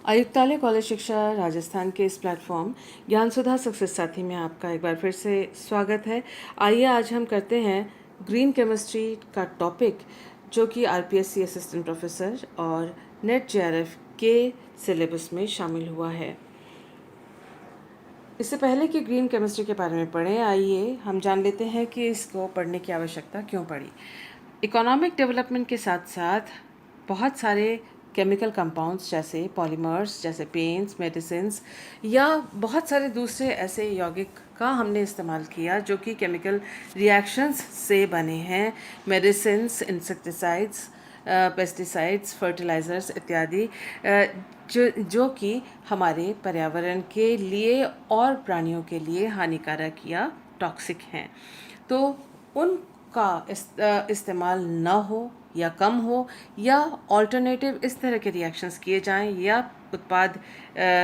आयुक्तालय कॉलेज शिक्षा राजस्थान के इस प्लेटफॉर्म ज्ञान सुधा सक्सेस साथी में आपका एक बार फिर से स्वागत है। आइए आज हम करते हैं ग्रीन केमिस्ट्री का टॉपिक, जो कि आरपीएससी असिस्टेंट प्रोफेसर और नेट जेआरएफ के सिलेबस में शामिल हुआ है। इससे पहले कि ग्रीन केमिस्ट्री के बारे में पढ़ें, आइए हम जान लेते हैं कि इसको पढ़ने की आवश्यकता क्यों पड़ी। इकोनॉमिक डेवलपमेंट के साथ साथ बहुत सारे केमिकल कंपाउंड्स जैसे पॉलीमर्स, जैसे पेंट्स, मेडिसिन्स या बहुत सारे दूसरे ऐसे यौगिक का हमने इस्तेमाल किया जो कि केमिकल रिएक्शंस से बने हैं। मेडिसिन्स, इंसेक्टिसाइड्स, पेस्टिसाइड्स, फर्टिलाइज़र्स इत्यादि, जो कि हमारे पर्यावरण के लिए और प्राणियों के लिए हानिकारक या टॉक्सिक हैं। तो उनका इस्तेमाल ना हो या कम हो, या ऑल्टरनेटिव इस तरह के रिएक्शंस किए जाएं या उत्पाद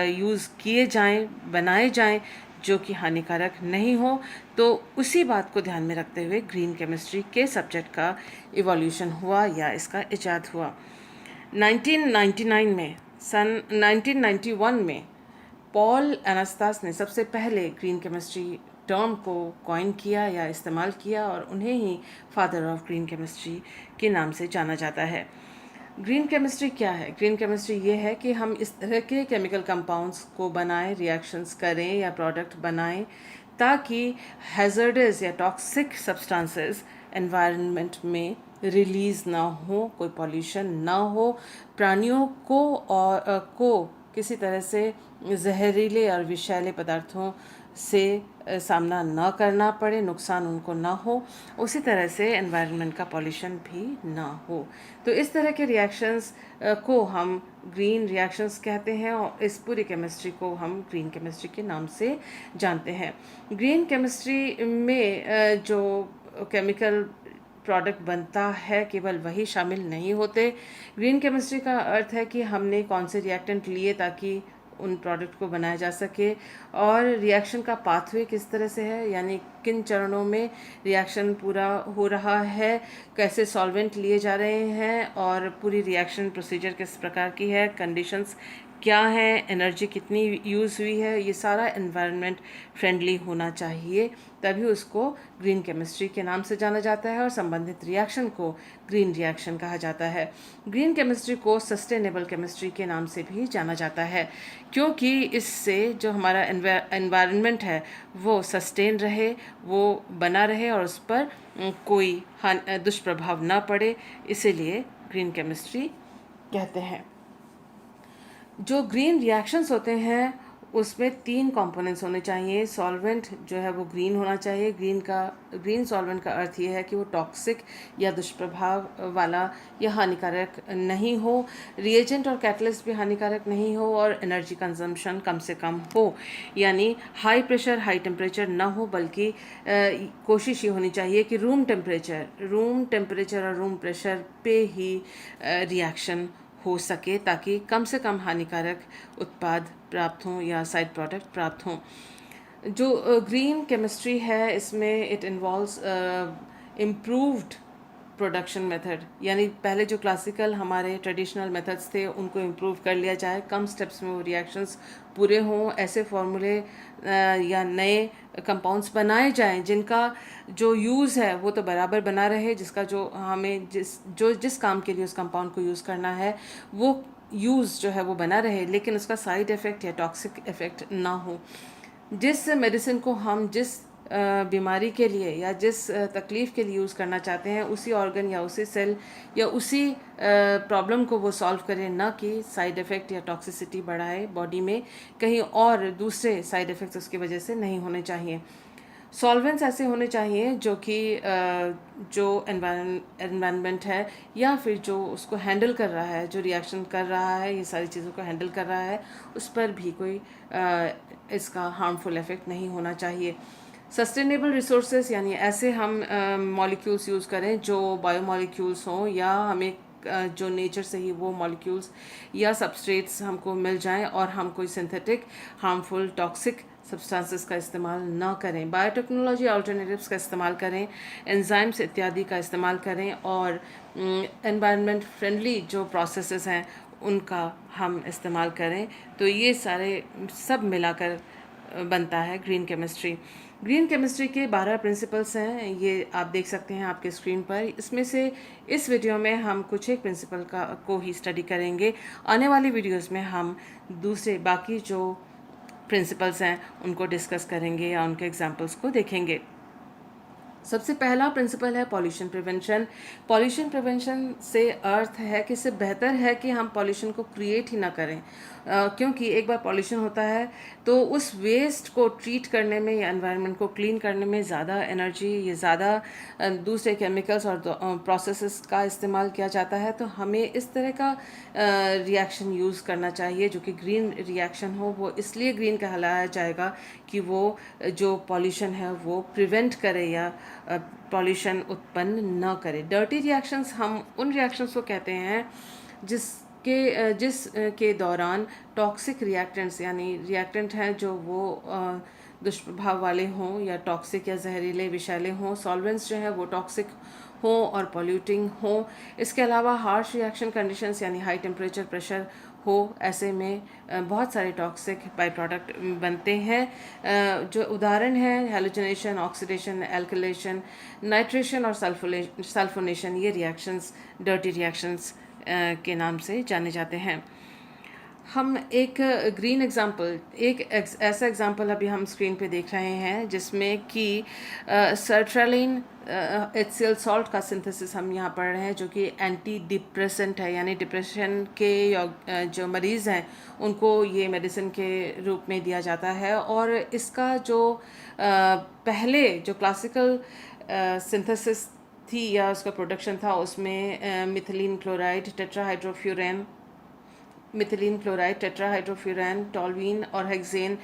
यूज़ किए जाएं, बनाए जाएं जो कि हानिकारक नहीं हो। तो उसी बात को ध्यान में रखते हुए ग्रीन केमिस्ट्री के सब्जेक्ट का इवोल्यूशन हुआ या इसका इजाद हुआ। 1999 में, सन 1991 में पॉल एनास्तास ने सबसे पहले ग्रीन केमिस्ट्री टर्म को कॉइन किया या इस्तेमाल किया, और उन्हें ही फादर ऑफ ग्रीन केमिस्ट्री के नाम से जाना जाता है। ग्रीन केमिस्ट्री क्या है? ग्रीन केमिस्ट्री ये है कि हम इस तरह के केमिकल कंपाउंड्स को बनाएं, रिएक्शंस करें या प्रोडक्ट बनाएं ताकि हैज़र्डस या टॉक्सिक सब्सटेंसेस एनवायरनमेंट में रिलीज़ ना हो, कोई पॉल्यूशन ना हो, प्राणियों को किसी तरह से जहरीले और विषैले पदार्थों से सामना न करना पड़े, नुकसान उनको ना हो, उसी तरह से एनवायरनमेंट का पॉल्यूशन भी ना हो। तो इस तरह के रिएक्शंस को हम ग्रीन रिएक्शंस कहते हैं, और इस पूरी केमिस्ट्री को हम ग्रीन केमिस्ट्री के नाम से जानते हैं। ग्रीन केमिस्ट्री में जो केमिकल प्रोडक्ट बनता है केवल वही शामिल नहीं होते। ग्रीन केमिस्ट्री का अर्थ है कि हमने कौन से रिएक्टेंट लिए ताकि उन प्रोडक्ट को बनाया जा सके, और रिएक्शन का पाथवे किस तरह से है, यानी किन चरणों में रिएक्शन पूरा हो रहा है, कैसे सॉल्वेंट लिए जा रहे हैं, और पूरी रिएक्शन प्रोसीजर किस प्रकार की है, कंडीशंस क्या है, एनर्जी कितनी यूज़ हुई है, ये सारा एनवायरनमेंट फ्रेंडली होना चाहिए, तभी उसको ग्रीन केमिस्ट्री के नाम से जाना जाता है और संबंधित रिएक्शन को ग्रीन रिएक्शन कहा जाता है। ग्रीन केमिस्ट्री को सस्टेनेबल केमिस्ट्री के नाम से भी जाना जाता है, क्योंकि इससे जो हमारा एनवायरनमेंट है वो सस्टेन रहे, वो बना रहे और उस पर कोई दुष्प्रभाव ना पड़े, इसीलिए ग्रीन केमिस्ट्री कहते हैं। जो ग्रीन रिएक्शंस होते हैं उसमें 3 कंपोनेंट्स होने चाहिए। सॉल्वेंट जो है वो ग्रीन होना चाहिए। ग्रीन सॉल्वेंट का अर्थ ये है कि वो टॉक्सिक या दुष्प्रभाव वाला या हानिकारक नहीं हो। रिएजेंट और कैटलिस्ट भी हानिकारक नहीं हो, और एनर्जी कंजम्पशन कम से कम हो, यानी हाई प्रेशर हाई टेम्परेचर ना हो, बल्कि कोशिश ये होनी चाहिए कि रूम टेम्परेचर और रूम प्रेशर पे ही रिएक्शन हो सके, ताकि कम से कम हानिकारक उत्पाद प्राप्त हों या साइड प्रोडक्ट प्राप्त हों। जो ग्रीन केमिस्ट्री है इसमें it involves improved production method, यानी पहले जो क्लासिकल हमारे ट्रेडिशनल मेथड्स थे उनको इम्प्रूव कर लिया जाए, कम स्टेप्स में वो रिएक्शंस पूरे हों, ऐसे फॉर्मूले या नए कंपाउंड्स बनाए जाएं जिनका जो यूज़ है वो तो बराबर बना रहे, जिसका जो हमें जिस काम के लिए उस कंपाउंड को यूज़ करना है वो यूज़ जो है वो बना रहे, लेकिन उसका साइड इफ़ेक्ट या टॉक्सिक इफ़ेक्ट ना हो। जिस मेडिसिन को हम जिस बीमारी के लिए या जिस तकलीफ़ के लिए यूज़ करना चाहते हैं, उसी ऑर्गन या उसी सेल या उसी प्रॉब्लम को वो सॉल्व करें, ना कि साइड इफ़ेक्ट या टॉक्सिसिटी बढ़ाए बॉडी में, कहीं और दूसरे साइड इफ़ेक्ट्स उसकी वजह से नहीं होने चाहिए। सॉल्वेंट्स ऐसे होने चाहिए जो कि जो एनवायरनमेंट है या फिर जो उसको हैंडल कर रहा है, जो रिएक्शन कर रहा है, ये सारी चीज़ों को हैंडल कर रहा है, उस पर भी कोई इसका हार्मफुल इफ़ेक्ट नहीं होना चाहिए। सस्टेनेबल रिसोर्सेज, यानी ऐसे हम मॉलिक्यूल्स यूज़ करें जो बायोमॉलिक्यूल्स हों, या हमें जो नेचर से ही वो मॉलिक्यूल्स या सबस्ट्रेट्स हमको मिल जाएं, और हम कोई सिंथेटिक हार्मफुल टॉक्सिक सब्सटेंसेस का इस्तेमाल ना करें। बायोटेक्नोलॉजी अल्टरनेटिव्स का इस्तेमाल करें, एंजाइम्स इत्यादि का इस्तेमाल करें, और एनवायरनमेंट फ्रेंडली जो प्रोसेसेस हैं उनका हम इस्तेमाल करें। तो ये सारे सब मिलाकर बनता है ग्रीन केमिस्ट्री। ग्रीन केमिस्ट्री के 12 प्रिंसिपल्स हैं, ये आप देख सकते हैं आपके स्क्रीन पर। इसमें से इस वीडियो में हम कुछ एक प्रिंसिपल को ही स्टडी करेंगे। आने वाली वीडियोस में हम दूसरे बाकी जो प्रिंसिपल्स हैं उनको डिस्कस करेंगे या उनके एग्जांपल्स को देखेंगे। सबसे पहला प्रिंसिपल है पॉल्यूशन प्रिवेंशन। पॉल्यूशन प्रिवेंशन से अर्थ है कि इससे बेहतर है कि हम पॉल्यूशन को क्रिएट ही ना करें, क्योंकि एक बार पॉल्यूशन होता है तो उस वेस्ट को ट्रीट करने में या एनवायरनमेंट को क्लीन करने में ज़्यादा एनर्जी या ज़्यादा दूसरे केमिकल्स और प्रोसेसेस का इस्तेमाल किया जाता है। तो हमें इस तरह का रिएक्शन यूज़ करना चाहिए जो कि ग्रीन रिएक्शन हो। वो इसलिए ग्रीन कहलाया जाएगा कि वो जो पॉल्यूशन है वो प्रिवेंट करे या पॉल्यूशन उत्पन्न न करे। डर्टी रिएक्शंस हम उन रिएक्शंस को कहते हैं जिसके दौरान टॉक्सिक रिएक्टेंट्स यानी रिएक्टेंट हैं जो वो दुष्प्रभाव वाले हों या टॉक्सिक या जहरीले विषैले हों, सॉल्वेंट्स जो हैं वो टॉक्सिक हों और पॉल्यूटिंग हों। इसके अलावा हार्श रिएक्शन कंडीशंस यानी हाई टेम्परेचर प्रेशर हो, ऐसे में बहुत सारे टॉक्सिक बाई प्रोडक्ट बनते हैं। जो उदाहरण हैं हैलोजनेशन, ऑक्सीडेशन, एल्किलेशन, नाइट्रेशन और सल्फोनेशन, ये रिएक्शंस डर्टी रिएक्शंस के नाम से जाने जाते हैं। हम एक ग्रीन एग्जांपल, ऐसा एग्जांपल अभी हम स्क्रीन पे देख रहे हैं जिसमें कि सर्ट्रेलिन HCl सॉल्ट का सिंथेसिस हम यहाँ पढ़ रहे हैं, जो कि एंटी डिप्रेसेंट है, यानी डिप्रेशन के जो मरीज़ हैं उनको ये मेडिसिन के रूप में दिया जाता है। और इसका जो पहले जो क्लासिकल सिंथेसिस थी या उसका प्रोडक्शन था उसमें मिथिलीन क्लोराइड, टेट्राहाइड्रोफ्यूरैन, टॉल्यूइन और हेक्सेन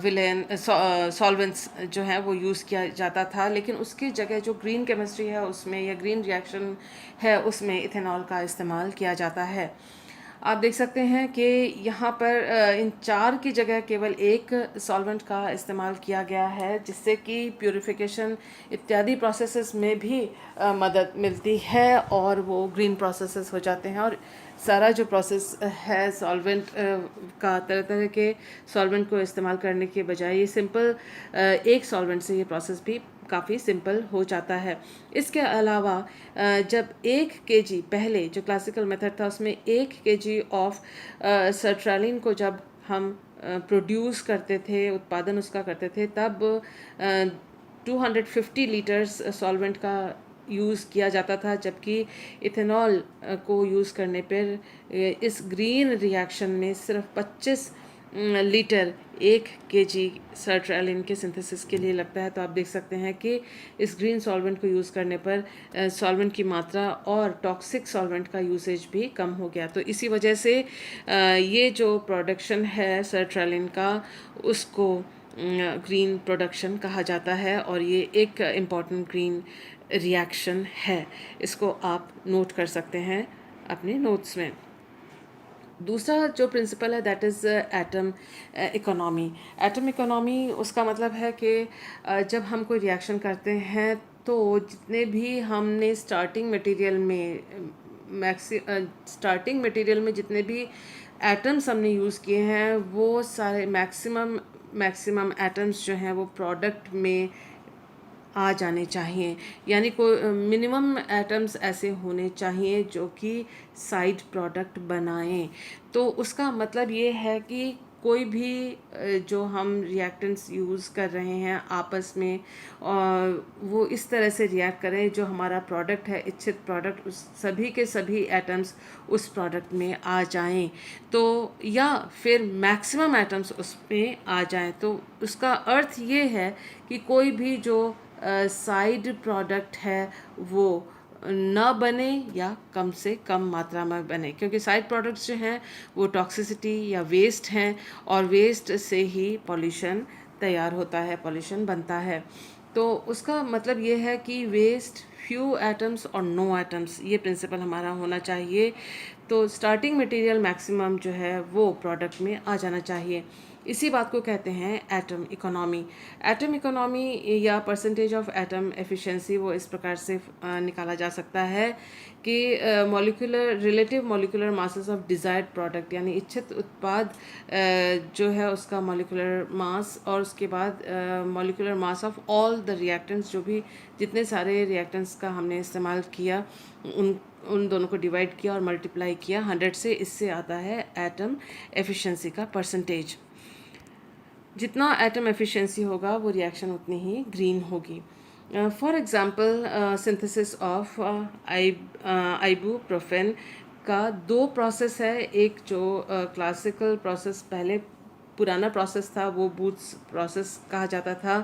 विलेन सॉल्वेंट्स जो हैं वो यूज़ किया जाता था। लेकिन उसकी जगह जो ग्रीन केमिस्ट्री है उसमें या ग्रीन रिएक्शन है उसमें इथेनॉल का इस्तेमाल किया जाता है। आप देख सकते हैं कि यहाँ पर इन 4 की जगह केवल एक सॉल्वेंट का इस्तेमाल किया गया है, जिससे कि प्यूरिफिकेशन इत्यादि प्रोसेसेस में भी मदद मिलती है और वो ग्रीन प्रोसेसेस हो जाते हैं। और सारा जो प्रोसेस है सॉल्वेंट का, तरह तरह के सॉल्वेंट को इस्तेमाल करने के बजाय ये सिंपल एक सॉल्वेंट से ये प्रोसेस भी काफ़ी सिंपल हो जाता है। इसके अलावा जब 1 kg पहले जो क्लासिकल मेथड था उसमें 1 kg ऑफ सर्ट्रेलिन को जब हम प्रोड्यूस करते थे, उत्पादन उसका करते थे, तब 250 लीटर्स सॉल्वेंट का यूज़ किया जाता था, जबकि इथेनॉल को यूज़ करने पर इस ग्रीन रिएक्शन में सिर्फ 25 लीटर 1 kg सर्ट्रेलिन के सिंथेसिस के लिए लगता है। तो आप देख सकते हैं कि इस ग्रीन सॉल्वेंट को यूज़ करने पर सॉल्वेंट की मात्रा और टॉक्सिक सॉल्वेंट का यूसेज भी कम हो गया। तो इसी वजह से ये जो प्रोडक्शन है सर्ट्रेलिन का उसको ग्रीन प्रोडक्शन कहा जाता है और ये एक इम्पॉर्टेंट ग्रीन रिएक्शन है। इसको आप नोट कर सकते हैं अपने नोट्स में। दूसरा जो प्रिंसिपल है that is atom economy. Atom economy उसका मतलब है कि जब हम कोई रिएक्शन करते हैं तो जितने भी हमने स्टार्टिंग मटेरियल में जितने भी एटम्स हमने यूज़ किए हैं वो सारे मैक्सिमम एटम्स जो हैं वो प्रोडक्ट में आ जाने चाहिए, यानी कोई मिनिमम एटम्स ऐसे होने चाहिए जो कि साइड प्रोडक्ट बनाएं। तो उसका मतलब ये है कि कोई भी जो हम रिएक्टेंट्स यूज़ कर रहे हैं आपस में वो इस तरह से रिएक्ट करें जो हमारा प्रोडक्ट है, इच्छित प्रोडक्ट, उस सभी के सभी एटम्स उस प्रोडक्ट में आ जाएं, तो या फिर मैक्सिमम एटम्स उसमें आ जाएं। तो उसका अर्थ ये है कि कोई भी जो साइड प्रोडक्ट है वो न बने या कम से कम मात्रा में बने, क्योंकि साइड प्रोडक्ट्स जो हैं वो टॉक्सिसिटी या वेस्ट हैं और वेस्ट से ही पॉल्यूशन तैयार होता है, पॉल्यूशन बनता है। तो उसका मतलब ये है कि वेस्ट, फ्यू एटम्स और नो एटम्स, ये प्रिंसिपल हमारा होना चाहिए। तो स्टार्टिंग मटेरियल मैक्सिमम जो है वो प्रोडक्ट में आ जाना चाहिए। इसी बात को कहते हैं एटम इकोनॉमी। एटम इकोनॉमी या परसेंटेज ऑफ एटम एफिशिएंसी वो इस प्रकार से निकाला जा सकता है कि molecular relative molecular masses of desired product, यानी इच्छित उत्पाद जो है उसका मॉलिक्यूलर मास, और उसके बाद molecular mass of all the reactants, जो भी जितने सारे रिएक्टेंट्स का हमने इस्तेमाल किया उन दोनों को डिवाइड किया और मल्टीप्लाई किया 100 से, इससे आता है एटम एफिशिएंसी का परसेंटेज। जितना एटम एफिशिएंसी होगा वो रिएक्शन उतनी ही ग्रीन होगी। For example synthesis of ibuprofen का 2 प्रोसेस है। एक जो क्लासिकल प्रोसेस पहले पुराना प्रोसेस था वो बूथ्स प्रोसेस कहा जाता था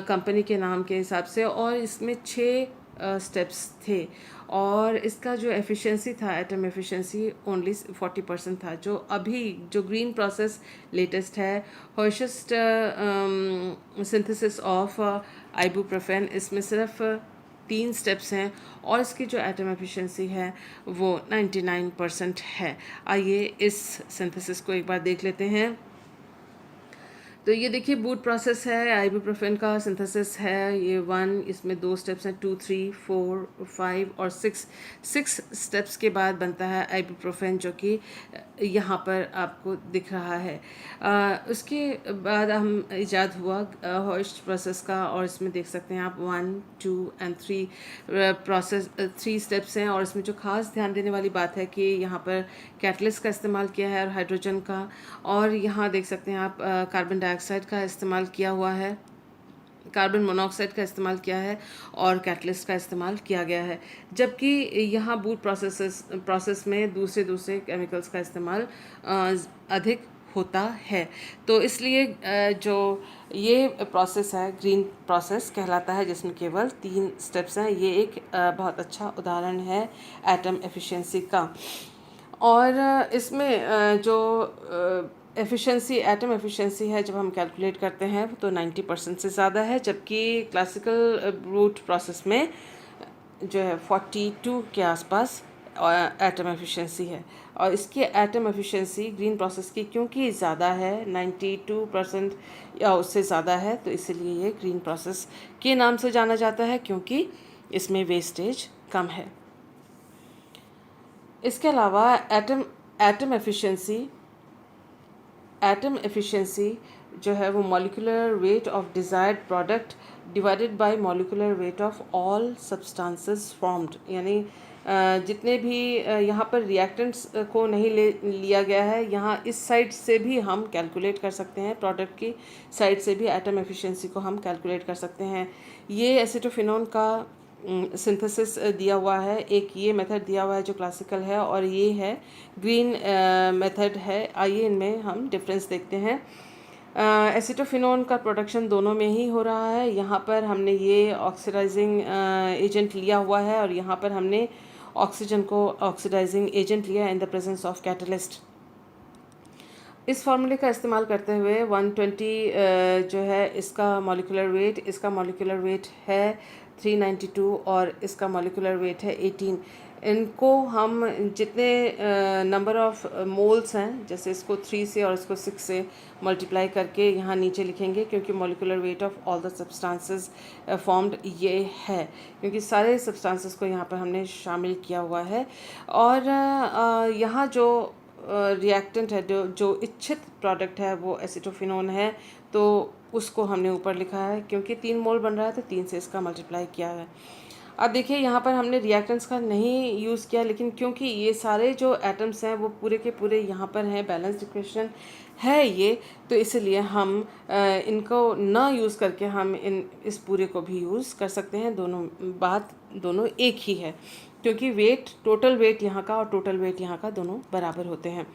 कंपनी के नाम के हिसाब से, और इसमें 6 स्टेप्स थे, और इसका जो एफिशिएंसी था एटम एफिशिएंसी ओनली 40% था। जो अभी जो ग्रीन प्रोसेस लेटेस्ट है हर्शिस्ट सिंथेसिस ऑफ आइबुप्रोफेन, इसमें सिर्फ 3 स्टेप्स हैं और इसकी जो एटम एफिशिएंसी है वो 99% है। आइए इस सिंथेसिस को एक बार देख लेते हैं। तो ये देखिए बूट प्रोसेस है, आइबुप्रोफेन का सिंथेसिस है ये 1, इसमें 2 स्टेप्स हैं 2, 3, 4, 5 और 6 स्टेप्स के बाद बनता है आइबुप्रोफेन, जो कि यहाँ पर आपको दिख रहा है। उसके बाद हम इजाद हुआ हॉइस्ट प्रोसेस का, और इसमें देख सकते हैं आप 1, 2 एंड 3 प्रोसेस 3 स्टेप्स हैं, और इसमें जो खास ध्यान देने वाली बात है कि यहाँ पर कैटलिस्ट का इस्तेमाल किया है और हाइड्रोजन का, और यहाँ देख सकते हैं आप कार्बन डाइऑक्साइड का इस्तेमाल किया हुआ है, कार्बन मोनोऑक्साइड का इस्तेमाल किया है और कैटलिस्ट का इस्तेमाल किया गया है। जबकि यहाँ बूट प्रोसेस में दूसरे केमिकल्स का इस्तेमाल अधिक होता है। तो इसलिए जो ये प्रोसेस है ग्रीन प्रोसेस कहलाता है, जिसमें केवल 3 स्टेप्स हैं। ये एक बहुत अच्छा उदाहरण है एटम एफिशिएंसी का। और इसमें जो एटम एफिशिएंसी है जब हम कैलकुलेट करते हैं तो 90% से ज़्यादा है, जबकि क्लासिकल रूट प्रोसेस में जो है 42 के आसपास एटम एफिशिएंसी है। और इसकी एटम एफिशिएंसी ग्रीन प्रोसेस की क्योंकि ज़्यादा है, 92% या उससे ज़्यादा है, तो इसीलिए ये ग्रीन प्रोसेस के नाम से जाना जाता है, क्योंकि इसमें वेस्टेज कम है। इसके अलावा एटम एफिशिएंसी जो है वो molecular weight of desired product divided by molecular weight of all substances formed, यानी जितने भी यहाँ पर रिएक्टेंट्स को नहीं लिया गया है, यहाँ इस साइड से भी हम कैलकुलेट कर सकते हैं, प्रोडक्ट की साइड से भी एटम एफिशिएंसी को हम कैलकुलेट कर सकते हैं। ये एसीटोफिनोन का सिंथेसिस दिया हुआ है, एक ये मेथड दिया हुआ है जो क्लासिकल है, और ये है ग्रीन मेथड है। आइए इनमें हम डिफरेंस देखते हैं। एसीटोफिनोन का प्रोडक्शन दोनों में ही हो रहा है। यहाँ पर हमने ये ऑक्सीडाइजिंग एजेंट लिया हुआ है, और यहाँ पर हमने ऑक्सीजन को ऑक्सीडाइजिंग एजेंट लिया in the presence of catalyst. इस फार्मूले का इस्तेमाल करते हुए 120 जो है इसका मॉलिक्यूलर वेट है 392 और इसका मॉलिक्यूलर वेट है 18। इनको हम जितने नंबर ऑफ मोल्स हैं, जैसे इसको 3 से और इसको 6 से मल्टीप्लाई करके यहाँ नीचे लिखेंगे, क्योंकि molecular weight of all the substances formed ये है, क्योंकि सारे सब्सटेंसेस को यहाँ पर हमने शामिल किया हुआ है। और यहाँ जो रिएक्टेंट है, जो इच्छित प्रोडक्ट है वो एसीटोफिनोन है, तो उसको हमने ऊपर लिखा है, क्योंकि 3 मोल बन रहा है तो 3 से इसका मल्टीप्लाई किया है। अब देखिए यहाँ पर हमने रिएक्टेंट्स का नहीं यूज़ किया, लेकिन क्योंकि ये सारे जो एटम्स हैं वो पूरे के पूरे यहाँ पर हैं, बैलेंस्ड इक्वेशन है ये, तो इसलिए हम इनको ना यूज़ करके हम इस पूरे को भी यूज़ कर सकते हैं। दोनों एक ही है, क्योंकि टोटल वेट यहाँ का और टोटल वेट यहाँ का दोनों बराबर होते हैं।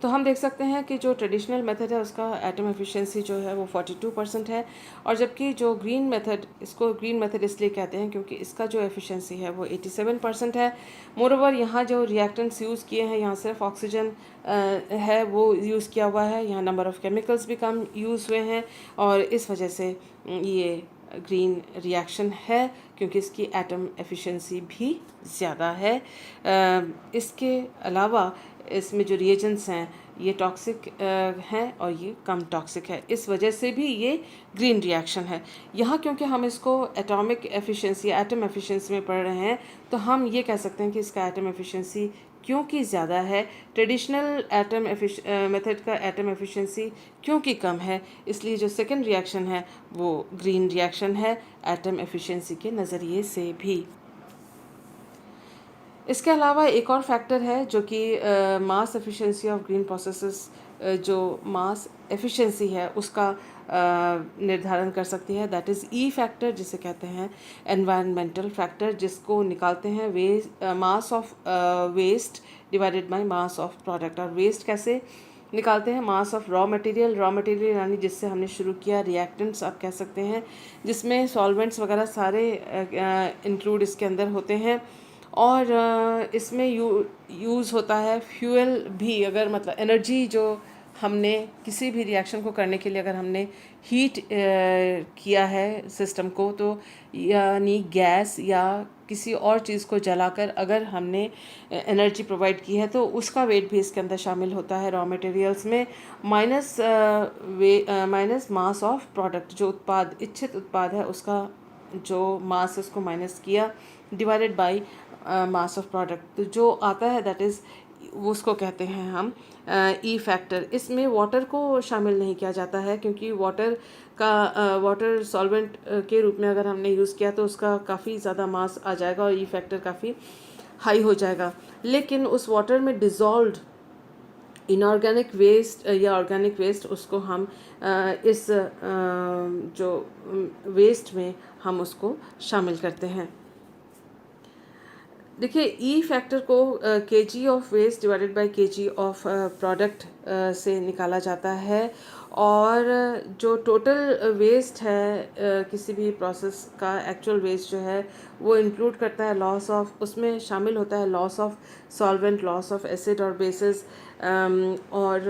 तो हम देख सकते हैं कि जो ट्रेडिशनल मेथड है उसका एटम एफिशिएंसी जो है वो 42% है, और जबकि जो इसको ग्रीन मेथड इसलिए कहते हैं क्योंकि इसका जो एफिशिएंसी है वो 87% है। मोरोवर यहाँ जो रिएक्टेंट्स यूज़ किए हैं, यहाँ सिर्फ ऑक्सीजन है वो यूज़ किया हुआ है, यहाँ नंबर ऑफ़ केमिकल्स भी कम यूज़ हुए हैं, और इस वजह से ये ग्रीन रिएक्शन है, क्योंकि इसकी एटम एफिशिएंसी भी ज़्यादा है। इसके अलावा इसमें जो रिएजेंट्स हैं ये टॉक्सिक हैं और ये कम टॉक्सिक है, इस वजह से भी ये ग्रीन रिएक्शन है। यहाँ क्योंकि हम इसको एटॉमिक एफिशिएंसी, एटम एफिशिएंसी में पढ़ रहे हैं, तो हम ये कह सकते हैं कि इसका एटम एफिशिएंसी क्योंकि ज़्यादा है, ट्रेडिशनल एटम मेथड का एटम एफिशिएंसी क्योंकि कम है, इसलिए जो सेकंड रिएक्शन है वो ग्रीन रिएक्शन है एटम एफिशिएंसी के नज़रिए से भी। इसके अलावा एक और फैक्टर है जो कि मास एफिशिएंसी ऑफ ग्रीन प्रोसेसेस, जो मास एफिशिएंसी है उसका निर्धारण कर सकती है, दैट इज़ ई फैक्टर, जिसे कहते हैं एनवायरनमेंटल फैक्टर, जिसको निकालते हैं mass of waste divided by mass of product. और वेस्ट कैसे निकालते हैं? मास ऑफ रॉ मटेरियल यानी जिससे हमने शुरू किया, रिएक्टेंट्स आप कह सकते हैं, जिसमें सॉल्वेंट्स वगैरह सारे इंक्लूड इसके अंदर होते हैं। और इसमें यूज़ होता है फ्यूल भी, अगर मतलब एनर्जी जो हमने किसी भी रिएक्शन को करने के लिए अगर हमने हीट किया है सिस्टम को, तो यानी गैस या किसी और चीज़ को जलाकर अगर हमने एनर्जी प्रोवाइड की है, तो उसका वेट भी इसके अंदर शामिल होता है रॉ मटेरियल्स में, माइनस मास ऑफ प्रोडक्ट, जो उत्पाद इच्छित उत्पाद है उसका जो मास उसको माइनस किया, divided by mass of product, तो जो आता है दैट इज़ उसको कहते हैं हम ई फैक्टर। इसमें वाटर को शामिल नहीं किया जाता है, क्योंकि वाटर सॉल्वेंट के रूप में अगर हमने यूज़ किया तो उसका काफ़ी ज़्यादा मास आ जाएगा और ई फैक्टर काफ़ी हाई हो जाएगा। लेकिन उस वाटर में डिज़ोल्व्ड इनऑर्गेनिक वेस्ट या ऑर्गेनिक वेस्ट, उसको हम इस जो वेस्ट में हम उसको शामिल करते हैं। देखिए, ई फैक्टर को kg of waste divided by kg of product से निकाला जाता है, और जो टोटल वेस्ट है किसी भी प्रोसेस का, एक्चुअल वेस्ट जो है वो इंक्लूड करता है लॉस ऑफ, उसमें शामिल होता है loss of solvent, loss of acid और बेसिस, और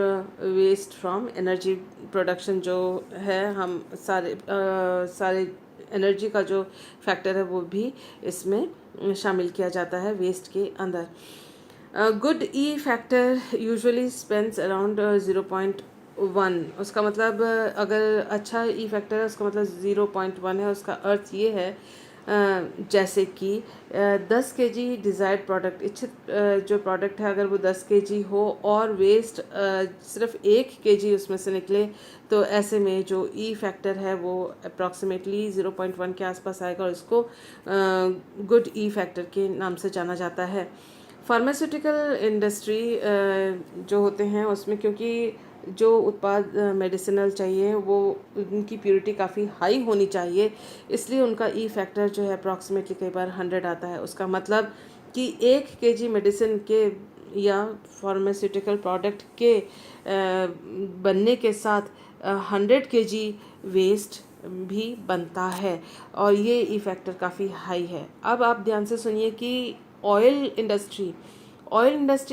वेस्ट फ्रॉम एनर्जी प्रोडक्शन जो है, हम सारे एनर्जी का जो फैक्टर है वो भी इसमें शामिल किया जाता है वेस्ट के अंदर। गुड ई फैक्टर यूजुअली स्पेंड्स अराउंड 0.1, उसका मतलब अगर अच्छा ई फैक्टर है उसका मतलब 0.1 है। उसका अर्थ ये है जैसे कि 10 kg डिज़ायर्ड प्रोडक्ट, इच्छित जो प्रोडक्ट है अगर वो 10 kg हो और वेस्ट सिर्फ 1 kg उसमें से निकले, तो ऐसे में जो ई फैक्टर है वो अप्रॉक्सीमेटली 0.1 के आसपास आएगा, और इसको गुड ई फैक्टर के नाम से जाना जाता है। फार्मास्यूटिकल इंडस्ट्री जो होते हैं उसमें, क्योंकि जो उत्पाद मेडिसिनल चाहिए वो उनकी प्योरिटी काफ़ी हाई होनी चाहिए, इसलिए उनका ई फैक्टर जो है अप्रॉक्सीमेटली कई बार 100 आता है। उसका मतलब कि 1 kg मेडिसिन के या फार्मास्यूटिकल प्रोडक्ट के बनने के साथ 100 kg वेस्ट भी बनता है, और ये ई फैक्टर काफ़ी हाई है। अब आप ध्यान से सुनिए कि ऑयल इंडस्ट्री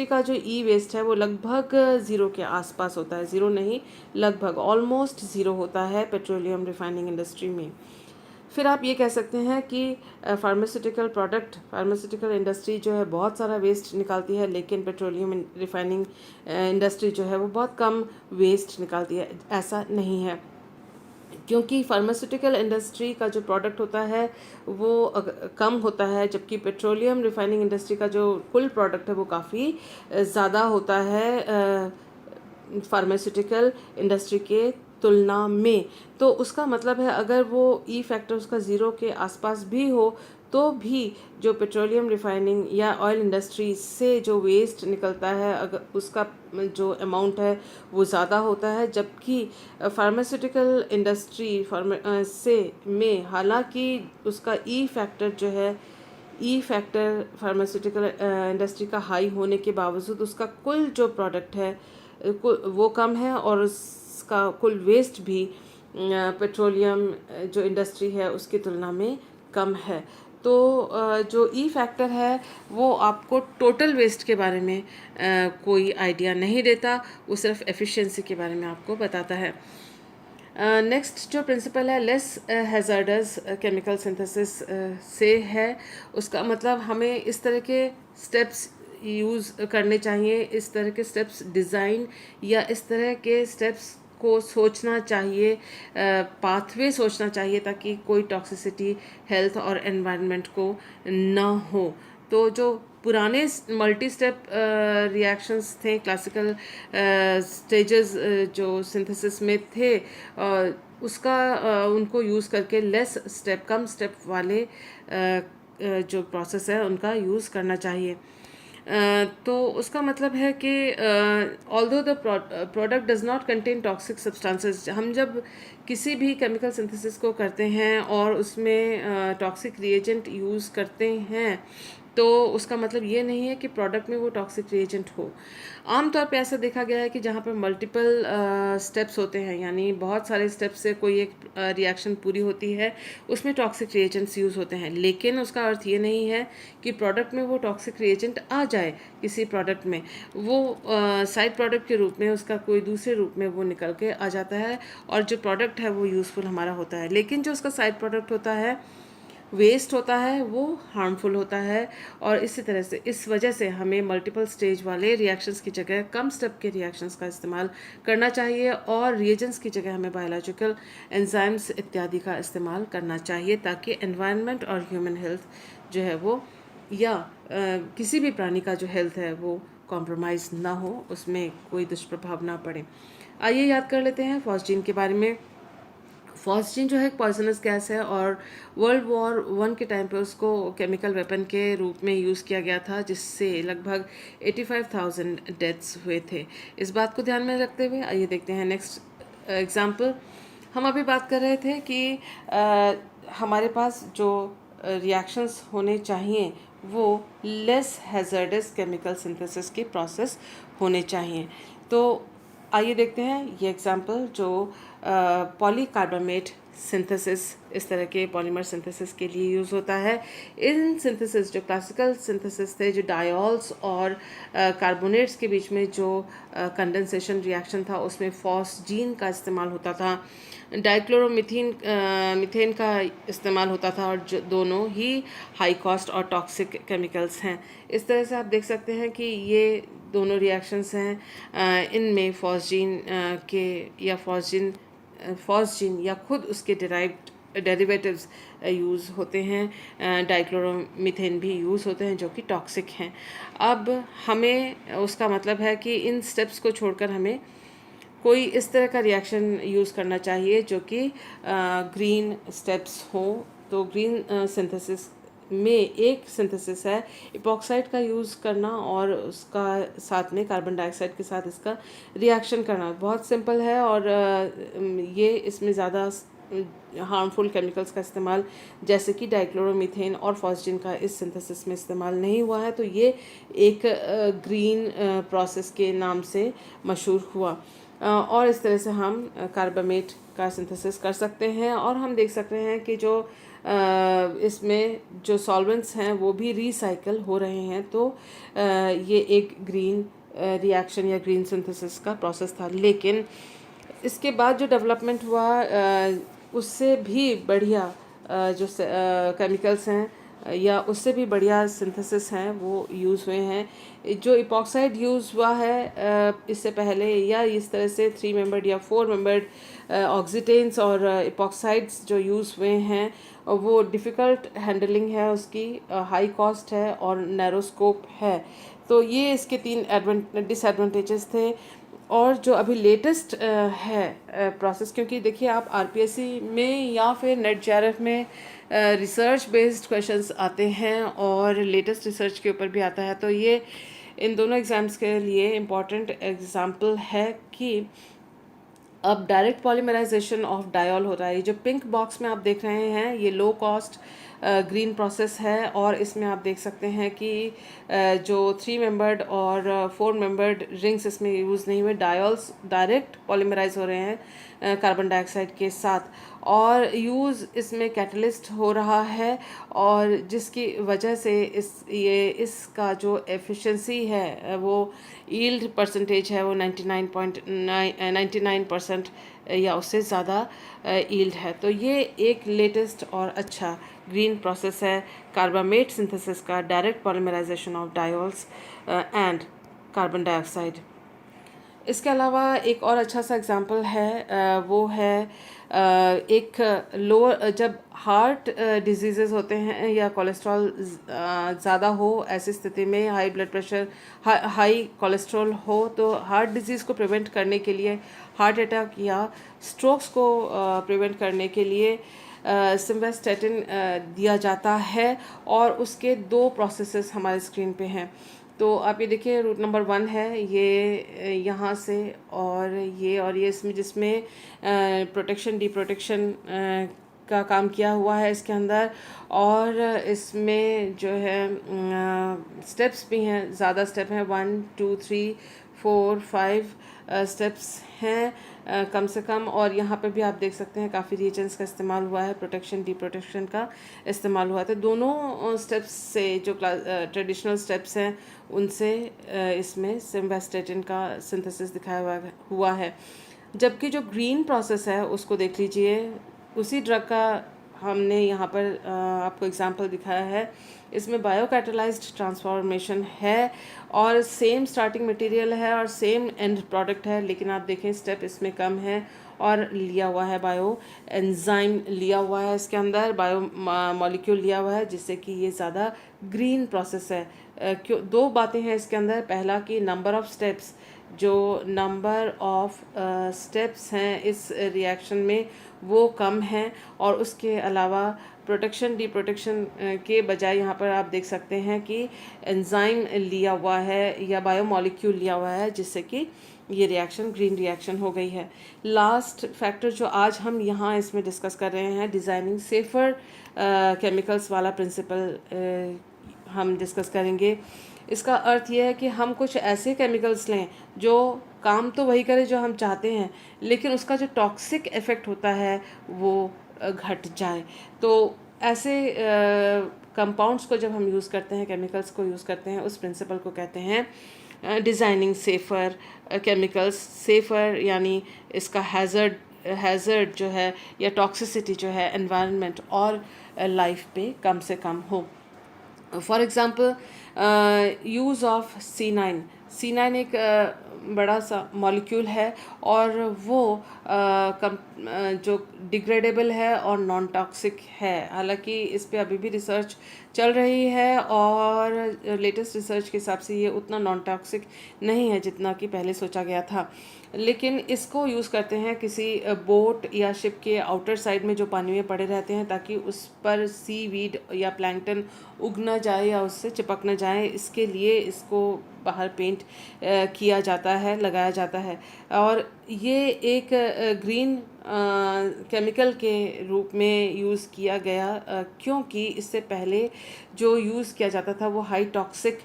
का जो ई वेस्ट है वो लगभग ज़ीरो के आसपास होता है, ज़ीरो नहीं, लगभग ऑलमोस्ट ज़ीरो होता है पेट्रोलियम रिफाइनिंग इंडस्ट्री में। फिर आप ये कह सकते हैं कि फार्मास्यूटिकल इंडस्ट्री जो है बहुत सारा वेस्ट निकालती है, लेकिन पेट्रोलियम रिफाइनिंग इंडस्ट्री जो है वो बहुत कम वेस्ट निकालती है। ऐसा नहीं है, क्योंकि फार्मास्यूटिकल इंडस्ट्री का जो प्रोडक्ट होता है वो कम होता है, जबकि पेट्रोलियम रिफाइनिंग इंडस्ट्री का जो कुल प्रोडक्ट है वो काफ़ी ज़्यादा होता है फार्मास्यूटिकल इंडस्ट्री के तुलना में। तो उसका मतलब है अगर वो ई फैक्टर उसका ज़ीरो के आसपास भी हो, तो भी जो पेट्रोलियम रिफाइनिंग या ऑयल इंडस्ट्री से जो वेस्ट निकलता है अगर उसका जो अमाउंट है वो ज़्यादा होता है, जबकि फार्मास्यूटिकल इंडस्ट्री से में हालांकि उसका ई फैक्टर जो है, ई फैक्टर फार्मास्यूटिकल इंडस्ट्री का हाई होने के बावजूद उसका कुल जो प्रोडक्ट है वो कम है, और उसका कुल वेस्ट भी पेट्रोलियम जो इंडस्ट्री है उसकी तुलना में कम है। तो जो ई फैक्टर है वो आपको टोटल वेस्ट के बारे में कोई आइडिया नहीं देता, वो सिर्फ एफिशिएंसी के बारे में आपको बताता है। नेक्स्ट जो प्रिंसिपल है लेस हैज़ार्डस केमिकल सिंथेसिस से है, उसका मतलब हमें इस तरह के स्टेप्स यूज़ करने चाहिए, इस तरह के स्टेप्स डिज़ाइन या इस तरह के स्टेप्स को सोचना चाहिए, पाथवे सोचना चाहिए ताकि कोई टॉक्सिसिटी हेल्थ और एनवायरनमेंट को ना हो। तो जो पुराने मल्टी स्टेप रिएक्शंस थे, क्लासिकल स्टेजेस जो सिंथेसिस में थे, उसका उनको यूज़ करके लेस स्टेप, कम स्टेप वाले जो प्रोसेस है उनका यूज़ करना चाहिए। तो उसका मतलब है कि although the product does not contain toxic substances, हम जब किसी भी केमिकल सिंथेसिस को करते हैं और उसमें टॉक्सिक रिएजेंट यूज़ करते हैं, तो उसका मतलब ये नहीं है कि प्रोडक्ट में वो टॉक्सिक रिएजेंट हो। आमतौर पे ऐसा देखा गया है कि जहाँ पर मल्टीपल स्टेप्स होते हैं, यानी बहुत सारे स्टेप्स से कोई एक रिएक्शन पूरी होती है, उसमें टॉक्सिक रिएजेंट्स यूज़ होते हैं, लेकिन उसका अर्थ ये नहीं है कि प्रोडक्ट में वो टॉक्सिक रिएजेंट आ जाए। किसी प्रोडक्ट में वो साइड प्रोडक्ट के रूप में उसका कोई दूसरे रूप में वो निकल के आ जाता है और जो प्रोडक्ट है वो यूज़फुल हमारा होता है, लेकिन जो उसका साइड प्रोडक्ट होता है, वेस्ट होता है, वो हार्मफुल होता है। और इसी तरह से इस वजह से हमें मल्टीपल स्टेज वाले रिएक्शंस की जगह कम स्टेप के रिएक्शंस का इस्तेमाल करना चाहिए और रिएजेंट्स की जगह हमें बायोलॉजिकल एंजाइम्स इत्यादि का इस्तेमाल करना चाहिए, ताकि एनवायरनमेंट और ह्यूमन हेल्थ जो है वो या किसी भी प्राणी का जो हेल्थ है वो कॉम्प्रोमाइज़ ना हो, उसमें कोई दुष्प्रभाव ना पड़े। आइए याद कर लेते हैं फॉस्जीन के बारे में। फॉस्जीन जो है एक पॉइजनस गैस है और वर्ल्ड वॉर 1 के टाइम पे उसको केमिकल वेपन के रूप में यूज़ किया गया था, जिससे लगभग 85,000 डेथ्स हुए थे। इस बात को ध्यान में रखते हुए आइए देखते हैं नेक्स्ट एग्जाम्पल। हम अभी बात कर रहे थे कि हमारे पास जो रिएक्शंस होने चाहिए वो लेस हैज़र्डस केमिकल सिंथेसिस के प्रोसेस होने चाहिए। तो आइए देखते हैं ये एग्जांपल जो पॉलीकार्बोनेट सिंथेसिस, इस तरह के पॉलीमर सिंथेसिस के लिए यूज़ होता है। इन सिंथेसिस जो क्लासिकल सिंथेसिस थे, जो डायोल्स और कार्बोनेट्स के बीच में जो कंडेंसेशन रिएक्शन था, उसमें फॉस्जीन का इस्तेमाल होता था, डाइक्लोरोमीथेन मीथेन का इस्तेमाल होता था, और जो दोनों ही हाई कॉस्ट और टॉक्सिक केमिकल्स हैं। इस तरह से आप देख सकते हैं कि ये दोनों रिएक्शंस हैं, इनमें फॉस्जीन के या फॉस्जीन या खुद उसके डेरिवेटिव्स यूज़ होते हैं, डाइक्लोरोमीथेन भी यूज़ होते हैं जो कि टॉक्सिक हैं। अब हमें उसका मतलब है कि इन स्टेप्स को छोड़कर हमें कोई इस तरह का रिएक्शन यूज़ करना चाहिए जो कि ग्रीन स्टेप्स हो। तो ग्रीन सिंथेसिस में एक सिंथेसिस है इपॉक्साइड का यूज़ करना और उसका साथ में कार्बन डाइऑक्साइड के साथ इसका रिएक्शन करना। बहुत सिंपल है और ये इसमें ज़्यादा हार्मफुल केमिकल्स का इस्तेमाल जैसे कि डाइक्लोरोमीथेन और फॉस्जीन का इस सिंथेसिस में इस्तेमाल नहीं हुआ है, तो ये एक ग्रीन प्रोसेस के नाम से मशहूर हुआ। और इस तरह से हम कार्बामेट का सिंथेसिस कर सकते हैं और हम देख सकते हैं कि जो इसमें जो सॉल्वेंट्स हैं वो भी रिसाइकल हो रहे हैं। तो ये एक ग्रीन रिएक्शन या ग्रीन सिंथेसिस का प्रोसेस था, लेकिन इसके बाद जो डेवलपमेंट हुआ उससे भी बढ़िया जो केमिकल्स हैं या उससे भी बढ़िया सिंथेसिस हैं वो यूज़ हुए हैं। जो इपॉक्साइड यूज़ हुआ है इससे पहले, या इस तरह से 3 मेंबर्ड या 4 मेंबर्ड ऑक्सीटेन्स और इपॉक्साइड्स जो यूज़ हुए हैं वो डिफ़िकल्ट हैंडलिंग है उसकी, हाई कॉस्ट है और नैरो स्कोप है। तो ये इसके 3 डिसएडवांटेजेस थे। और जो अभी लेटेस्ट है प्रोसेस, क्योंकि देखिए आप आरपीएससी में या फिर नेट जेआरएफ में रिसर्च बेस्ड क्वेश्चंस आते हैं और लेटेस्ट रिसर्च के ऊपर भी आता है, तो ये इन दोनों एग्ज़ाम्स के लिए इम्पॉर्टेंट एग्जांपल है कि अब डायरेक्ट पॉलीमराइजेशन ऑफ डायोल हो रहा है। ये जो पिंक बॉक्स में आप देख रहे हैं ये लो कॉस्ट ग्रीन प्रोसेस है और इसमें आप देख सकते हैं कि जो 3 मेंबर्ड और 4 मेंबर्ड रिंग्स इसमें यूज़ नहीं हुए, डायोल्स डायरेक्ट पॉलीमराइज हो रहे हैं कार्बन डाइऑक्साइड के साथ, और यूज़ इसमें कैटलिस्ट हो रहा है, और जिसकी वजह से इसका जो एफिशिएंसी है वो यील्ड परसेंटेज है वो 99% या उससे ज़्यादा ईल्ड है। तो ये एक लेटेस्ट और अच्छा ग्रीन प्रोसेस है कार्बामेट सिंथेसिस का, direct polymerisation of diols and carbon dioxide. इसके अलावा एक और अच्छा सा एग्जांपल है, वो है एक लोअर, जब हार्ट डिजीज़ेज़ होते हैं या कोलेस्ट्रॉल ज़्यादा हो, ऐसी स्थिति में high blood pressure, high cholesterol हो, तो हार्ट डिजीज़ को प्रिवेंट करने के लिए, हार्ट अटैक या स्ट्रोक्स को प्रिवेंट करने के लिए सिम्वास्टेटिन दिया जाता है। और उसके दो प्रोसेसेस हमारे स्क्रीन पे हैं। तो आप ये देखिए, रूट नंबर 1 है ये यहाँ से, और ये इसमें, जिसमें प्रोटेक्शन डी प्रोटेक्शन का काम किया हुआ है इसके अंदर। और इसमें जो है स्टेप्स भी हैं, ज़्यादा स्टेप हैं, 1 2 3 4 5 स्टेप्स हैं कम से कम। और यहाँ पे भी आप देख सकते हैं काफ़ी रिएजेंट्स का इस्तेमाल हुआ है, प्रोटेक्शन डी प्रोटेक्शन का इस्तेमाल हुआ है। तो दोनों स्टेप्स से, जो ट्रेडिशनल स्टेप्स हैं, उनसे इसमें सिम्वास्टेटिन का सिंथेसिस दिखाया हुआ है। जबकि जो ग्रीन प्रोसेस है उसको देख लीजिए, उसी ड्रग का हमने यहाँ पर आपको एग्जांपल दिखाया है। इसमें बायोकैटालाइज्ड ट्रांसफॉर्मेशन है और सेम स्टार्टिंग मटेरियल है और सेम एंड प्रोडक्ट है, लेकिन आप देखें स्टेप इसमें कम है और लिया हुआ है बायो एंजाइम लिया हुआ है इसके अंदर, बायो मॉलिक्यूल लिया हुआ है, जिससे कि ये ज़्यादा ग्रीन प्रोसेस है। क्यों? दो बातें हैं इसके अंदर। पहला कि नंबर ऑफ़ स्टेप्स, जो नंबर ऑफ स्टेप्स हैं इस रिएक्शन में वो कम हैं। और उसके अलावा प्रोटेक्शन डी प्रोटेक्शन के बजाय यहाँ पर आप देख सकते हैं कि एंजाइम लिया हुआ है या बायोमॉलिक्यूल लिया हुआ है, जिससे कि ये रिएक्शन ग्रीन रिएक्शन हो गई है। लास्ट फैक्टर जो आज हम यहाँ इसमें डिस्कस कर रहे हैं, डिज़ाइनिंग सेफ़र केमिकल्स वाला प्रिंसिपल हम डिस्कस करेंगे। इसका अर्थ ये है कि हम कुछ ऐसे केमिकल्स लें जो काम तो वही करे जो हम चाहते हैं, लेकिन उसका जो टॉक्सिक इफ़ेक्ट होता है वो घट जाए। तो ऐसे कंपाउंड्स को जब हम यूज़ करते हैं, केमिकल्स को यूज़ करते हैं, उस प्रिंसिपल को कहते हैं डिज़ाइनिंग सेफ़र केमिकल्स। सेफ़र यानी इसका हैज़र्ड जो है या टॉक्सिसिटी जो है एनवायरनमेंट और लाइफ पे कम से कम हो। For example use of C9 एक बड़ा सा मॉलिक्यूल है और वो जो डिग्रेडेबल है और नॉन टॉक्सिक है। हालांकि इस पे अभी भी रिसर्च चल रही है और लेटेस्ट रिसर्च के हिसाब से ये उतना नॉन टॉक्सिक नहीं है जितना कि पहले सोचा गया था। लेकिन इसको यूज़ करते हैं किसी बोट या शिप के आउटर साइड में जो पानी में पड़े रहते हैं, ताकि उस पर सी वीड या प्लैंकटन उग ना जाए या उससे चिपक ना जाए। इसके लिए इसको बाहर पेंट किया जाता है, लगाया जाता है। और ये एक ग्रीन केमिकल के रूप में यूज़ किया गया, क्योंकि इससे पहले जो यूज़ किया जाता था वो high toxic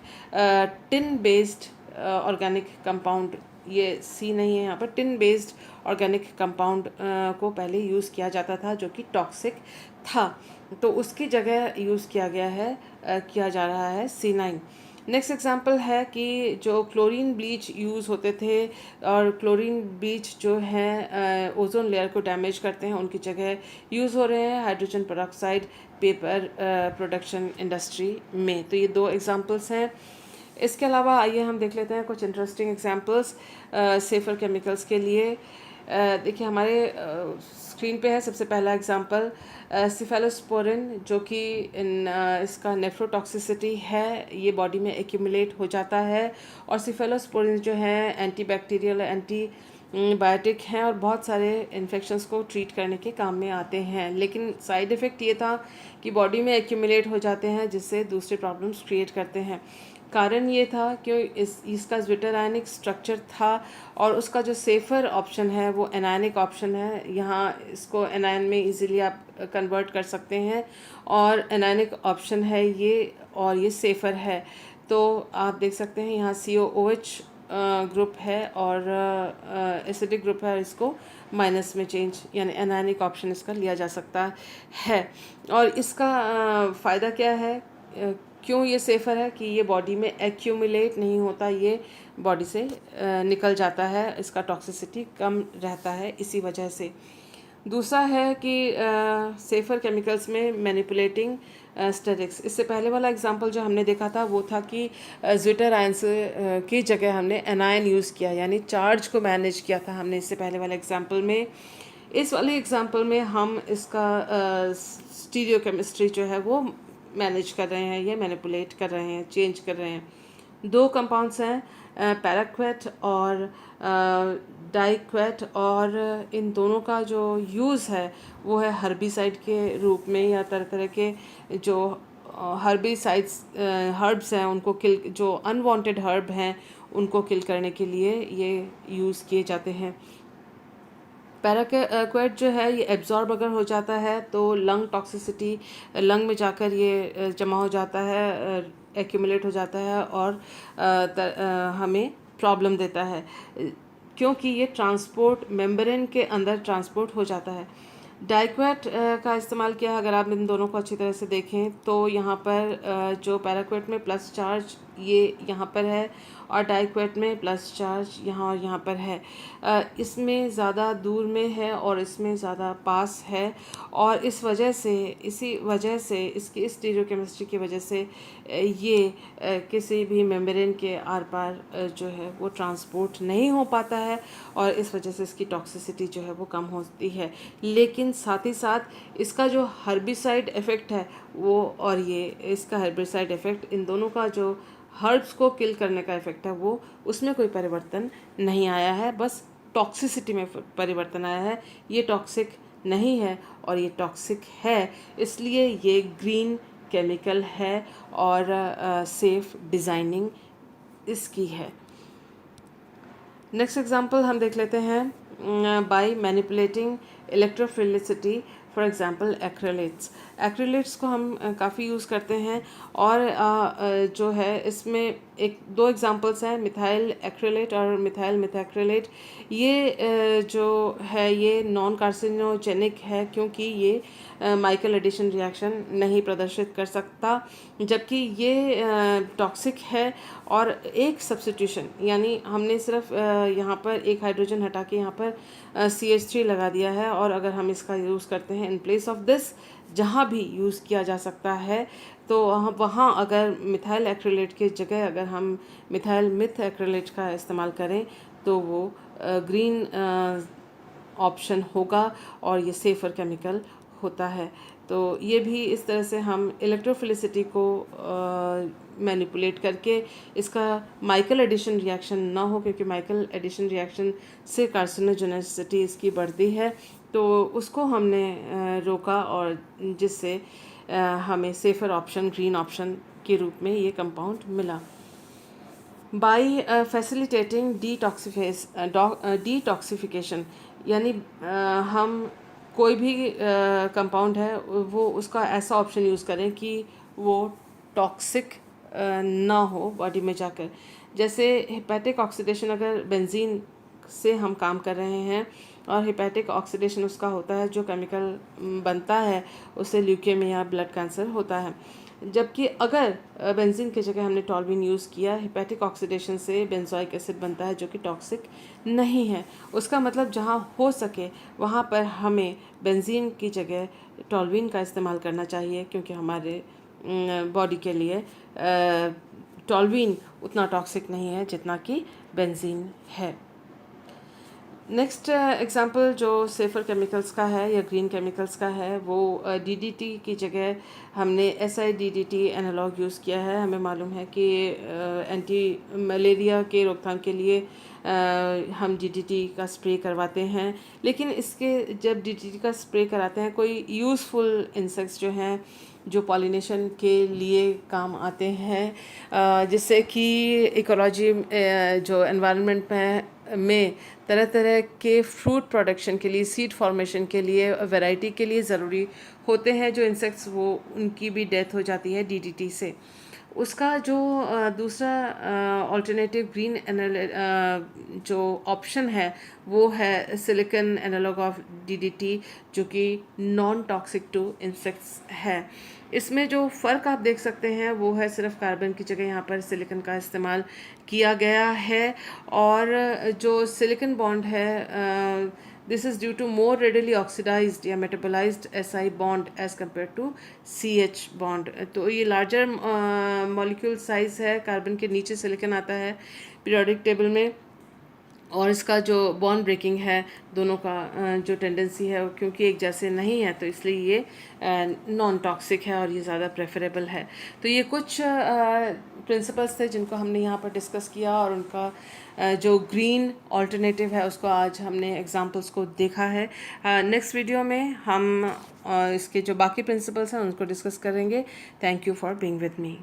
tin based organic compound, ये सी नहीं है यहाँ पर, टिन बेस्ड ऑर्गेनिक कंपाउंड को पहले यूज़ किया जाता था जो कि टॉक्सिक था। तो उसकी जगह यूज़ किया जा रहा है C9। नेक्स्ट एग्जांपल है कि जो क्लोरीन ब्लीच यूज़ होते थे, और क्लोरीन ब्लीच जो है ओजोन लेयर को डैमेज करते हैं, उनकी जगह यूज़ हो रहे हैं hydrogen peroxide paper production industry में। तो ये दो एग्जांपल्स हैं। इसके अलावा आइए हम देख लेते हैं कुछ इंटरेस्टिंग एग्जांपल्स सेफ़र केमिकल्स के लिए। देखिए हमारे स्क्रीन पे है सबसे पहला एग्जांपल सिफेलोस्पोरिन, जो कि इसका नेफ्रोटॉक्सिसिटी है, ये बॉडी में एक्यूमुलेट हो जाता है। और सिफेलोस्पोरिन जो है एंटीबैक्टीरियल, एंटी बायोटिक हैं और बहुत सारे इन्फेक्शंस को ट्रीट करने के काम में आते हैं। लेकिन साइड इफ़ेक्ट ये था कि बॉडी में एक्यूमुलेट हो जाते हैं, जिससे दूसरे प्रॉब्लम्स क्रिएट करते हैं। कारण ये था कि इसका ज्विटर आयनिक स्ट्रक्चर था और उसका जो सेफ़र ऑप्शन है वो एनायनिक ऑप्शन है। यहाँ इसको एनायन में इजीली आप कन्वर्ट कर सकते हैं और एनायनिक ऑप्शन है ये, और ये सेफ़र है। तो आप देख सकते हैं यहाँ COOH ग्रुप है और एसिडिक ग्रुप है, इसको माइनस में चेंज यानी एनायनिक ऑप्शन इसका लिया जा सकता है। और इसका फ़ायदा क्या है, क्यों ये सेफ़र है कि ये बॉडी में एक्यूमुलेट नहीं होता, ये बॉडी से निकल जाता है, इसका टॉक्सिसिटी कम रहता है इसी वजह से। दूसरा है कि सेफ़र केमिकल्स में मैनिपुलेटिंग स्टेरिक्स। इससे पहले वाला एग्जांपल जो हमने देखा था वो था कि ज्विटर आयंस की जगह हमने एनायन यूज़ किया, यानी चार्ज को मैनेज किया था हमने इससे पहले वाले एग्जांपल में। इस वाले एग्जांपल में हम इसका स्टीरियो केमिस्ट्री जो है वो मैनेज कर रहे हैं, ये मैनिपुलेट कर रहे हैं, चेंज कर रहे हैं। दो कंपाउंड्स हैं, पैराक्वेट और डाइक्वेट, और इन दोनों का जो यूज़ है वो है हर्बिसाइड के रूप में, या तरह तरह के जो हर्बिसाइड्स हर्ब्स हैं उनको किल, जो अनवांटेड हर्ब हैं उनको किल करने के लिए ये यूज़ किए जाते हैं। पैराक्वेट जो है ये एब्जॉर्ब अगर हो जाता है तो लंग टॉक्सिसिटी, लंग में जाकर ये जमा हो जाता है, एक्यूमुलेट हो जाता है और हमें प्रॉब्लम देता है, क्योंकि ये ट्रांसपोर्ट मेम्ब्रेन के अंदर ट्रांसपोर्ट हो जाता है। डाइक्वेट का इस्तेमाल किया, अगर आप इन दोनों को अच्छी तरह से देखें तो यहाँ पर जो पैराक्वेट में प्लस चार्ज ये यहाँ पर है और डाइक्वेट में प्लस चार्ज यहाँ और यहाँ पर है। इसमें ज़्यादा दूर में है और इसमें ज़्यादा पास है, और इस वजह से, इसी वजह से, इसकी स्टीरियोकेमिस्ट्री की वजह से ये किसी भी मेम्ब्रेन के आर पार जो है वो ट्रांसपोर्ट नहीं हो पाता है, और इस वजह से इसकी टॉक्सिसिटी जो है वो कम होती है। लेकिन साथ ही साथ इसका जो हर्बिसाइड इफ़ेक्ट है वो, और ये इसका हर्बिसाइड इफ़ेक्ट, इन दोनों का जो हर्ब्स को किल करने का इफ़ेक्ट है वो, उसमें कोई परिवर्तन नहीं आया है, बस टॉक्सिसिटी में परिवर्तन आया है। ये टॉक्सिक नहीं है और ये टॉक्सिक है, इसलिए ये ग्रीन केमिकल है और सेफ डिज़ाइनिंग इसकी है। नेक्स्ट एग्जांपल हम देख लेते हैं, by manipulating electrophilicity, for example acrylates. Acrylates को हम काफ़ी यूज़ करते हैं, और जो है इसमें एक दो एग्जांपल्स हैं, मिथाइल एक्रेलेट और मिथाइल मिथैक्रेलेट। ये जो है ये नॉन कार्सिनोजेनिक है, क्योंकि ये माइकल एडिशन रिएक्शन नहीं प्रदर्शित कर सकता, जबकि ये टॉक्सिक है। और एक सब्स्टिट्यूशन, यानी हमने सिर्फ यहाँ पर एक हाइड्रोजन हटा के यहाँ पर CH3 लगा दिया है, और अगर हम इसका यूज़ करते हैं इन प्लेस ऑफ दिस, जहाँ भी यूज़ किया जा सकता है, तो वहाँ अगर मिथाइल एक्रिलेट की जगह अगर हम मिथाइल मिथ एक्रिलेट का इस्तेमाल करें तो वो ग्रीन ऑप्शन होगा और ये सेफ़र केमिकल होता है। तो ये भी इस तरह से हम इलेक्ट्रोफिलिसिटी को मैनिपुलेट करके इसका माइकल एडिशन रिएक्शन ना हो, क्योंकि माइकल एडिशन रिएक्शन से कार्सिनोजेनिसिटी इसकी बढ़ती है, तो उसको हमने रोका, और जिससे हमें सेफ़र ऑप्शन, ग्रीन ऑप्शन के रूप में ये कंपाउंड मिला। बाई फैसिलिटेटिंग डिटॉक्सिफिकेशन, यानी हम कोई भी कंपाउंड है वो उसका ऐसा ऑप्शन यूज़ करें कि वो टॉक्सिक ना हो बॉडी में जाकर। जैसे हेपेटिक ऑक्सीडेशन, अगर बेंजीन से हम काम कर रहे हैं और हेपेटिक ऑक्सीडेशन उसका होता है, जो केमिकल बनता है उससे ल्यूकेमिया, ब्लड कैंसर होता है। जबकि अगर बेंजीन की जगह हमने टॉल्विन यूज़ किया, हेपेटिक ऑक्सीडेशन से बेंजोइक एसिड बनता है जो कि टॉक्सिक नहीं है। उसका मतलब जहाँ हो सके वहाँ पर हमें बेंजीन की जगह टॉल्विन का इस्तेमाल करना चाहिए, क्योंकि हमारे बॉडी के लिए टॉल्विन उतना टॉक्सिक नहीं है जितना कि बेंजीन है। नेक्स्ट एग्जांपल जो सेफ़र केमिकल्स का है या ग्रीन केमिकल्स का है, वो DDT की जगह हमने SIDDT एनालॉग यूज़ किया है। हमें मालूम है कि एंटी मलेरिया के रोकथाम के लिए हम DDT का स्प्रे करवाते हैं, लेकिन इसके जब DDT का स्प्रे कराते हैं, कोई यूज़फुल इंसेक्ट्स जो हैं जो पॉलिनेशन के लिए काम आते हैं, जिससे कि इकोलॉजी जो एनवायरनमेंट में तरह तरह के फ्रूट प्रोडक्शन के लिए, सीड फॉर्मेशन के लिए, वैरायटी के लिए ज़रूरी होते हैं जो इंसेक्ट्स, वो उनकी भी डेथ हो जाती है DDT से। उसका जो दूसरा अल्टरनेटिव ग्रीन जो ऑप्शन है वो है सिलिकॉन एनालॉग ऑफ डीडीटी, जो कि नॉन टॉक्सिक टू इंसेक्ट्स है। इसमें जो फ़र्क आप देख सकते हैं वो है सिर्फ कार्बन की जगह यहाँ पर सिलिकॉन का इस्तेमाल किया गया है। और जो सिलिकॉन बॉन्ड है, this is due to more readily oxidised या metabolised SI bond as compare to CH bond. तो ये लार्जर मॉलिक्यूल साइज़ है, कार्बन के नीचे सिलिकॉन आता है पीरियोडिक टेबल में, और इसका जो बॉन्ड ब्रेकिंग है दोनों का जो टेंडेंसी है क्योंकि एक जैसे नहीं है तो इसलिए ये नॉन टॉक्सिक है और ये ज़्यादा प्रेफरेबल है। तो ये कुछ प्रिंसिपल्स थे जिनको हमने यहाँ पर डिस्कस किया, और उनका जो ग्रीन ऑल्टरनेटिव है उसको आज हमने एग्जांपल्स को देखा है। नेक्स्ट वीडियो में हम इसके जो बाकी प्रिंसिपल्स हैं उनको डिस्कस करेंगे। Thank you for being with me.